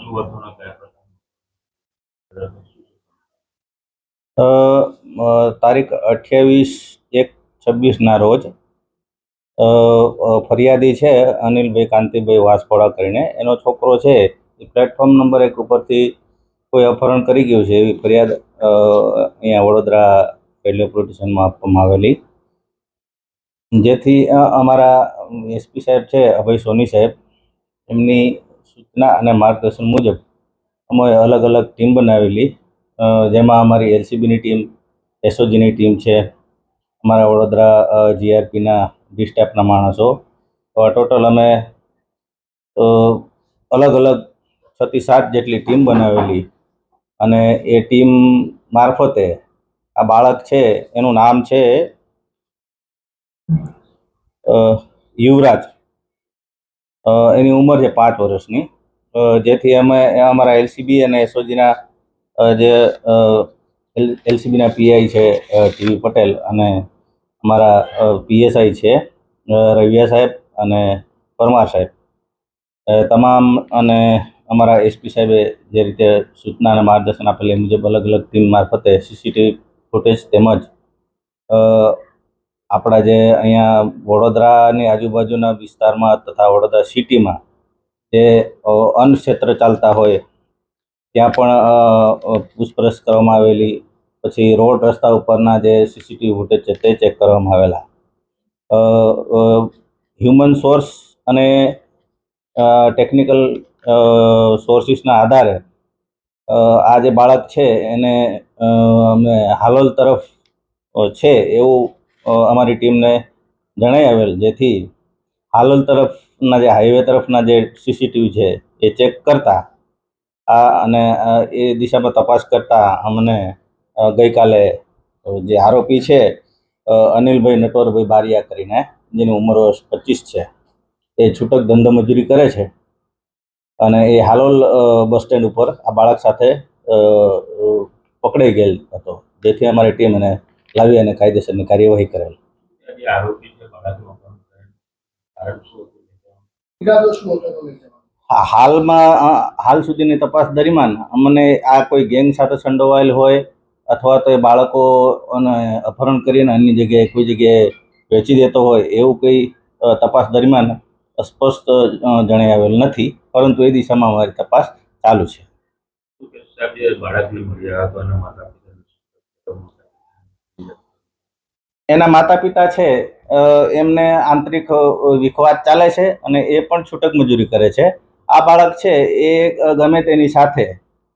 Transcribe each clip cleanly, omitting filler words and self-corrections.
પશુવધોના કયા તારીખ 28/1/26ના રોજ ફરિયાદી છે અનિલભાઈ કાંતિભાઈ વાસપોડા કરીને, એનો છોકરો છે એ પ્લેટફોર્મ નંબર 1 ઉપરથી કોઈ અપહરણ કરી ગયું છે એવી ફરિયાદ અહીંયા વડોદરા રેલવે પોલીસ સ્ટેશનમાં આપવામાં આવેલી, જેથી અમારા એસપી સાહેબ છે અભય સોની સાહેબ, એમની સૂચના અને માર્ગદર્શન મુજબ અમે અલગ અલગ ટીમ બનાવેલી, જેમાં અમારી એલસીબીની ટીમ, એસઓજીની ટીમ છે, અમારા વડોદરા જીઆરપીના ડી સ્ટાફના માણસો, ટોટલ અમે અલગ અલગ 6 થી 7 જેટલી ટીમ બનાવેલી અને એ ટીમ મારફતે આ બાળક છે એનું નામ છે યુવરાજ, એની ઉંમર છે 5 વર્ષની, જેથી અમે અમારા એલસીબી અને એસઓજીના જે એલસીબીના પીઆઈ છે ટીવી પટેલ અને અમારા પીએસઆઈ છે રવિયા સાહેબ અને પરમાર સાહેબ, તમામ અને અમારા એસપી સાહેબે જે રીતે સૂચના અને માર્ગદર્શન આપેલ એ મુજબ અલગ અલગ ટીમ મારફતે સીસીટીવી ફૂટેજ તેમજ આપણા જે અહીંયા વડોદરાની આજુબાજુના વિસ્તારમાં તથા વડોદરા સિટીમાં જે અન્નક્ષેત્ર ચાલતા હોય ત્યાં પણ પૂછપરછ કરવામાં આવેલી, પછી રોડ રસ્તા ઉપરના જે સીસીટીવી ફૂટેજ છે તે ચેક કરવામાં આવેલા, હ્યુમન સોર્સ અને ટેકનિકલ સોર્સિસના આધારે આ જે બાળક છે એને અમે હાલોલ તરફ છે એવું અમારી ટીમને જણાઈ આવેલ, જેથી હાલોલ તરફના જે હાઈવે તરફના જે સીસીટીવી છે એ ચેક કરતા અને એ દિશામાં તપાસ કરતા અમને ગઈકાલે જે આરોપી છે અનિલભાઈ નટવરભાઈ બારિયા કરીને, જેની ઉંમર વર્ષ 25 છે, એ છૂટક ધંધો મજૂરી કરે છે અને એ હાલોલ બસ સ્ટેન્ડ ઉપર આ બાળક સાથે પકડાઈ ગયેલ હતો, જેથી અમારી ટીમ એને લાવી અને કાયદેસરની કાર્યવાહી કરેલ. હાલ સુધીની તપાસ દરમિયાન અમને આ કોઈ ગેંગ સાથે સંડોવાયેલ હોય અથવા તો એ બાળકો અપહરણ કરીને અન્ય જગ્યાએ કોઈ જગ્યાએ વેચી દેતો હોય એવું કંઈ તપાસ દરમિયાન સ્પષ્ટ જણાઈ આવેલ નથી, પરંતુ એ દિશામાં અમારી તપાસ ચાલુ છે. એના માતા પિતા છે એમને આંતરિક વિખવાદ ચાલે છે અને એ પણ છૂટક મજૂરી કરે છે. આ બાળક છે એ ગમે તેની સાથે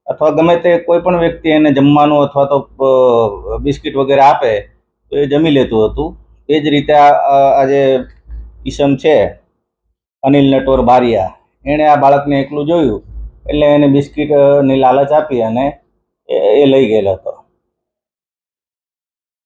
અથવા ગમે તે કોઈ પણ વ્યક્તિ એને જમવાનું અથવા તો બિસ્કિટ વગેરે આપે તો એ જમી લેતું હતું. એ જ રીતે આ જે ઈસમ છે અનિલ નટવર બારિયા, એણે આ બાળકને એકલું જોયું એટલે એને બિસ્કિટની લાલચ આપી અને એ લઈ ગયેલો હતો.